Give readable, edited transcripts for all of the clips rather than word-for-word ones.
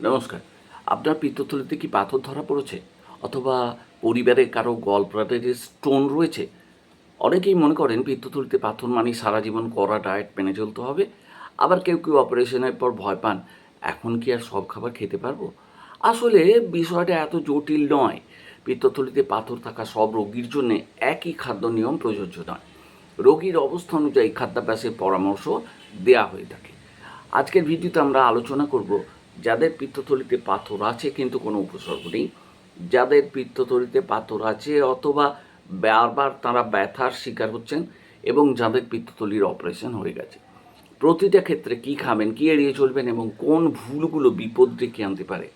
নমস্কার। আপনার পিত্তথলিতে কি পাথর ধরা পড়েছে? অথবা পরিবারে কারো গলব্লাডারে স্টোন রয়েছে? অনেকেই মনে করেন পিত্তথলিতে পাথর মানেই সারা জীবন কড়া ডায়েট মেনে চলতে হবে। আবার কেউ কেউ অপারেশনের পর ভয় পান, এখন কি আর সব খাবার খেতে পারবো? আসলে বিষয়টা এত জটিল নয়। পিত্তথলিতে পাথর থাকা সব রোগীর জন্য একই খাদ্য নিয়ম প্রযোজ্য নয়। রোগীর অবস্থা অনুযায়ী খাদ্যাভ্যাসের পরামর্শ দেয়া হয়ে থাকে। আজকের ভিডিওতে আমরা আলোচনা করব যাদের পিত্তথলিতে পাথর আছে কিন্তু কোনো উপসর্গ নেই, যাদের পিত্তথলিতে পাথর আছে অথবা বারবার তারা ব্যথার শিকার হচ্ছেন, এবং যাদের পিত্তথলির অপারেশন হয়ে গেছে। প্রতিটা ক্ষেত্রে কী খাবেন, কী এড়িয়ে চলবেন এবং কোন ভুলগুলো বিপদ ডেকে আনতে পারে,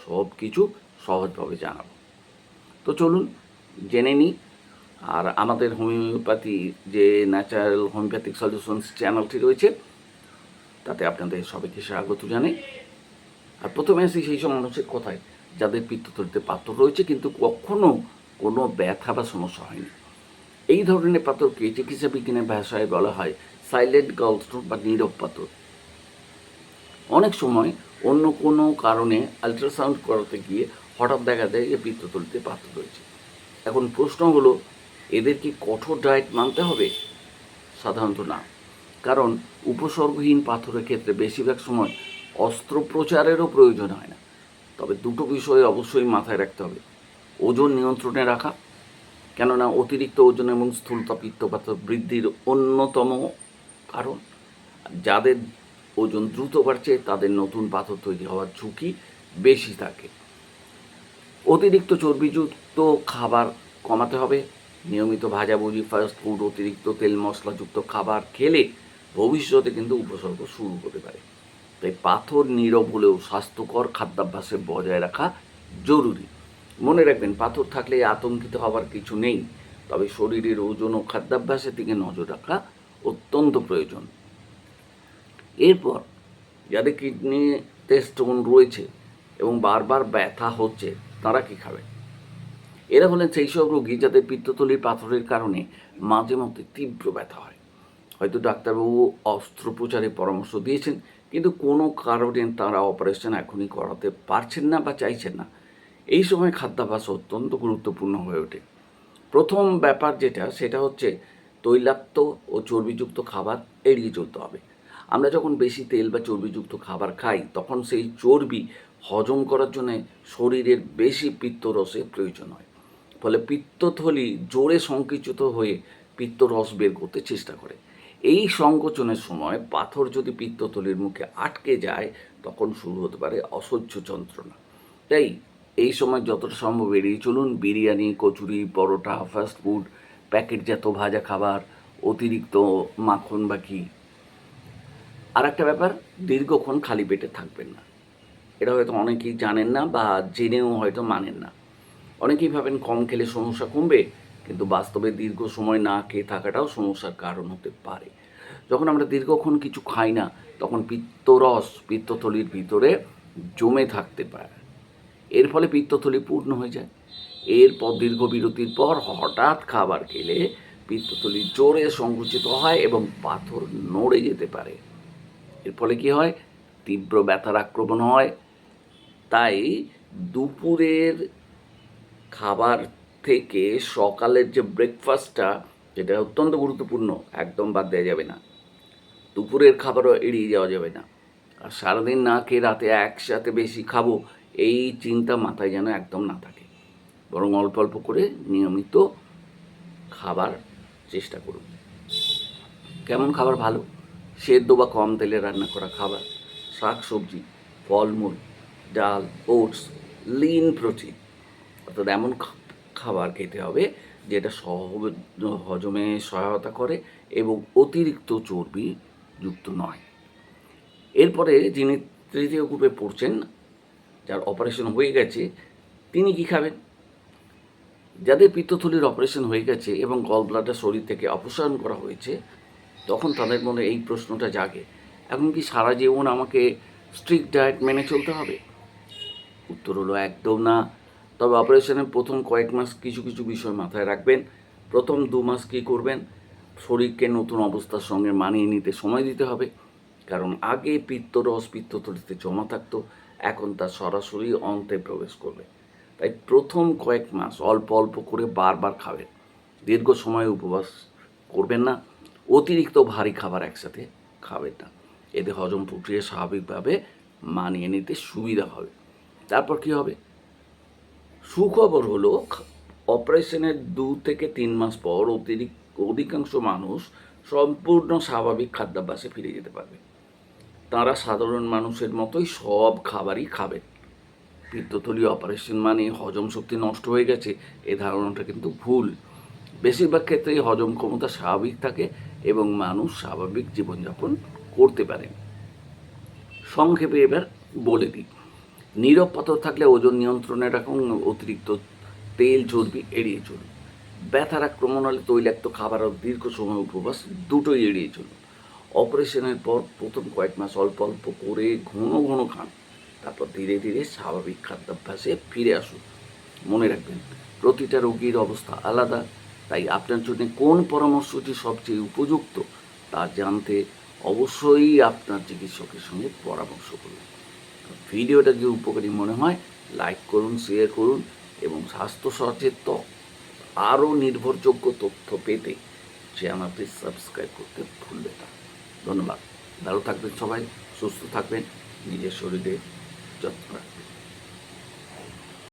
সব কিছু সহজভাবে জানাবো। তো চলুন জেনে নিই। আর আমাদের হোমিওপ্যাথি যে ন্যাচারাল হোমিওপ্যাথিক সলিউশনস চ্যানেলটি রয়েছে, তাতে আপনাদের সবাইকে স্বাগত জানাই। আর প্রথমে আসি সেই সব মানুষের কথায় যাদের পিত্তথলিতে পাথর রয়েছে কিন্তু কখনো কোনো ব্যথা বা সমস্যা হয়নি। এই ধরনের পাথরকে চিকিৎসা বিজ্ঞানের ভাষায় বলা হয় সাইলেন্ট গলস্টোন বা নীরব পাথর। অনেক সময় অন্য কোনো কারণে আল্ট্রাসাউন্ড করাতে গিয়ে হঠাৎ দেখা যায় যে পিত্তথলিতে পাথর রয়েছে। এখন প্রশ্ন হলো, এদের কি কঠোর ডায়েট মানতে হবে? সাধারণত না, কারণ উপসর্গহীন পাথরের ক্ষেত্রে বেশিরভাগ সময় অস্ত্রোপচারেরও প্রয়োজন হয় না। তবে দুটো বিষয় অবশ্যই মাথায় রাখতে হবে: ওজন নিয়ন্ত্রণে রাখা, কেননা অতিরিক্ত ওজন এবং স্থূলতা পিত্তপাথর বৃদ্ধির অন্যতম কারণ। যাদের ওজন দ্রুত বাড়ছে তাদের নতুন পাথর তৈরি হওয়ার ঝুঁকি বেশি থাকে। অতিরিক্ত চর্বিযুক্ত খাবার কমাতে হবে। নিয়মিত ভাজাভুজি, ফাস্ট ফুড, অতিরিক্ত তেল মশলাযুক্ত খাবার খেলে ভবিষ্যতে কিন্তু উপসর্গ শুরু হতে পারে। তাই পাথর নীরব হলেও স্বাস্থ্যকর খাদ্যাভ্যাসে বজায় রাখা জরুরি। মনে রাখবেন, পাথর থাকলে আতঙ্কিত হওয়ার কিছু নেই, তবে শরীরের ওজন ও খাদ্যাভ্যাসের দিকে নজর রাখা অত্যন্ত প্রয়োজন। এরপর যাদের কিডনিতে স্টোন রয়েছে এবং বারবার ব্যথা হচ্ছে, তারা কী খাবে? এরা হলেন সেই সব রোগী যাদের পিত্তথলির পাথরের কারণে মাঝে মধ্যে তীব্র ব্যথা হয়। হয়তো ডাক্তারবাবু অস্ত্রোপচারের পরামর্শ দিয়েছেন, কিন্তু কোনো কারণে তারা অপারেশন এখনই করাতে পারছেন না বা চাইছেন না। এই সময় খাদ্যাভ্যাস অত্যন্ত গুরুত্বপূর্ণ হয়ে ওঠে। প্রথম ব্যাপার সেটা হচ্ছে তৈলাক্ত ও চর্বিযুক্ত খাবার এড়িয়ে চলতে হবে। আমরা যখন বেশি তেল বা চর্বিযুক্ত খাবার খাই, তখন সেই চর্বি হজম করার জন্য শরীরের বেশি পিত্তরসের প্রয়োজন হয়। ফলে পিত্তথলি জোরে সংকুচিত হয়ে পিত্তরস বের করতে চেষ্টা করে। এই সংকোচনের সময় পাথর যদি পিত্তথলির মুখে আটকে যায়, তখন শুরু হতে পারে অসহ্য যন্ত্রণা। তাই এই সময় যতটা সম্ভব এড়িয়ে চলুন বিরিয়ানি, কচুরি, পরোটা, ফাস্ট ফুড, প্যাকেটজাত ভাজা খাবার, অতিরিক্ত মাখন বা ঘি। আর একটা ব্যাপার, দীর্ঘক্ষণ খালি পেটে থাকবেন না। এটা হয়তো অনেকেই জানেন না বা জেনেও হয়তো মানেন না। অনেকেই ভাবেন কম খেলে সমস্যা কমবে, কিন্তু বাস্তবে দীর্ঘ সময় না খেয়ে থাকাটাও সমস্যার কারণ হতে পারে। যখন আমরা দীর্ঘক্ষণ কিছু খাই না, তখন পিত্তরস পিত্তথলির ভিতরে জমে থাকতে পারে। এর ফলে পিত্তথলি পূর্ণ হয়ে যায়। এরপর দীর্ঘ বিরতির পর হঠাৎ খাবার খেলে পিত্তথলি জোরে সংকুচিত হয় এবং পাথর নড়ে যেতে পারে। এর ফলে কী হয়? তীব্র ব্যথার আক্রমণ হয়। তাই দুপুরের খাবার থেকে সকালের যে ব্রেকফাস্টটা, যেটা অত্যন্ত গুরুত্বপূর্ণ, একদম বাদ দেওয়া যাবে না। দুপুরের খাবারও এড়িয়ে যাওয়া যাবে না। আর সারাদিন না খেয়ে রাতে একসাথে বেশি খাবো, এই চিন্তা মাথায় যেন একদম না থাকে। বরং অল্প অল্প করে নিয়মিত খাবার চেষ্টা করুন। কেমন খাবার ভালো? সেদ্ধ বা কম তেলে রান্না করা খাবার, শাক সবজি, ফলমূল, ডাল, ওটস, লিন প্রোটিন। অর্থাৎ এমন খাবার খেতে হবে যেটা হজমে সহায়তা করে এবং অতিরিক্ত চর্বি যুক্ত নয়। এরপরে যিনি তৃতীয় গ্রুপে পড়ছেন, যার অপারেশন হয়ে গেছে, তিনি কি খাবেন? যাদের পিত্তথলির অপারেশন হয়ে গেছে এবং গল ব্লাডার শরীর থেকে অপসারণ করা হয়েছে, তখন তাদের মনে এই প্রশ্নটা জাগে, এখন কি সারা জীবন আমাকে স্ট্রিক্ট ডায়েট মেনে চলতে হবে? উত্তর হলো একদম না। তবে অপারেশনের প্রথম কয়েক মাস কিছু কিছু বিষয় মাথায় রাখবেন। প্রথম 2 মাস কী করবেন? শরীরকে নতুন অবস্থার সঙ্গে মানিয়ে নিতে সময় দিতে হবে। কারণ আগে পিত্তরস পিত্তথলিতে জমা থাকতো, এখন তা সরাসরি অন্ত্রে প্রবেশ করবে। তাই প্রথম কয়েক মাস অল্প অল্প করে বারবার খাবেন। দীর্ঘ সময় উপবাস করবেন না, অতিরিক্ত ভারী খাবার একসাথে খাবেন না। এতে হজম প্রক্রিয়া স্বাভাবিকভাবে মানিয়ে নিতে সুবিধা হবে। তারপর কি হবে? সুখবর হলো অপারেশনের 2 থেকে 3 মাস পর অধিকাংশ মানুষ সম্পূর্ণ স্বাভাবিক খাদ্যাভ্যাসে ফিরে যেতে পারবে। তারা সাধারণ মানুষের মতোই সব খাবারই খাবেন। পিত্তথলি অপারেশন মানে হজম শক্তি নষ্ট হয়ে গেছে, এই ধারণাটা কিন্তু ভুল। বেশিরভাগ ক্ষেত্রেই হজম ক্ষমতা স্বাভাবিক থাকে এবং মানুষ স্বাভাবিক জীবনযাপন করতে পারেন। সংক্ষেপে এবার বলে দিই, নীরব পাথর থাকলে ওজন নিয়ন্ত্রণে রাখুন, অতিরিক্ত তেল চর্বি এড়িয়ে চলুন। ব্যথার আক্রমণ হলে তৈলাক্ত খাবার আর দীর্ঘ সময় উপবাস দুটোই এড়িয়ে চলুন। অপারেশনের পর প্রথম কয়েক মাস অল্প অল্প করে ঘন ঘন খান, তারপর ধীরে ধীরে স্বাভাবিক খাদ্যাভ্যাসে ফিরে আসুন। মনে রাখবেন, প্রতিটা রোগীর অবস্থা আলাদা, তাই আপনার জন্য কোন পরামর্শটি সবচেয়ে উপযুক্ত তা জানতে অবশ্যই আপনার চিকিৎসকের সঙ্গে পরামর্শ করুন। ভিডিওটা যদি উপকারী মনে হয় লাইক করুন, শেয়ার করুন এবং স্বাস্থ্য সচেতন আরও নির্ভরযোগ্য তথ্য পেতে চ্যানেলটি সাবস্ক্রাইব করতে ভুলবেন না। ধন্যবাদ। ভালো থাকবেন সবাই, সুস্থ থাকবেন, নিজের শরীরে যত্ন রাখবেন।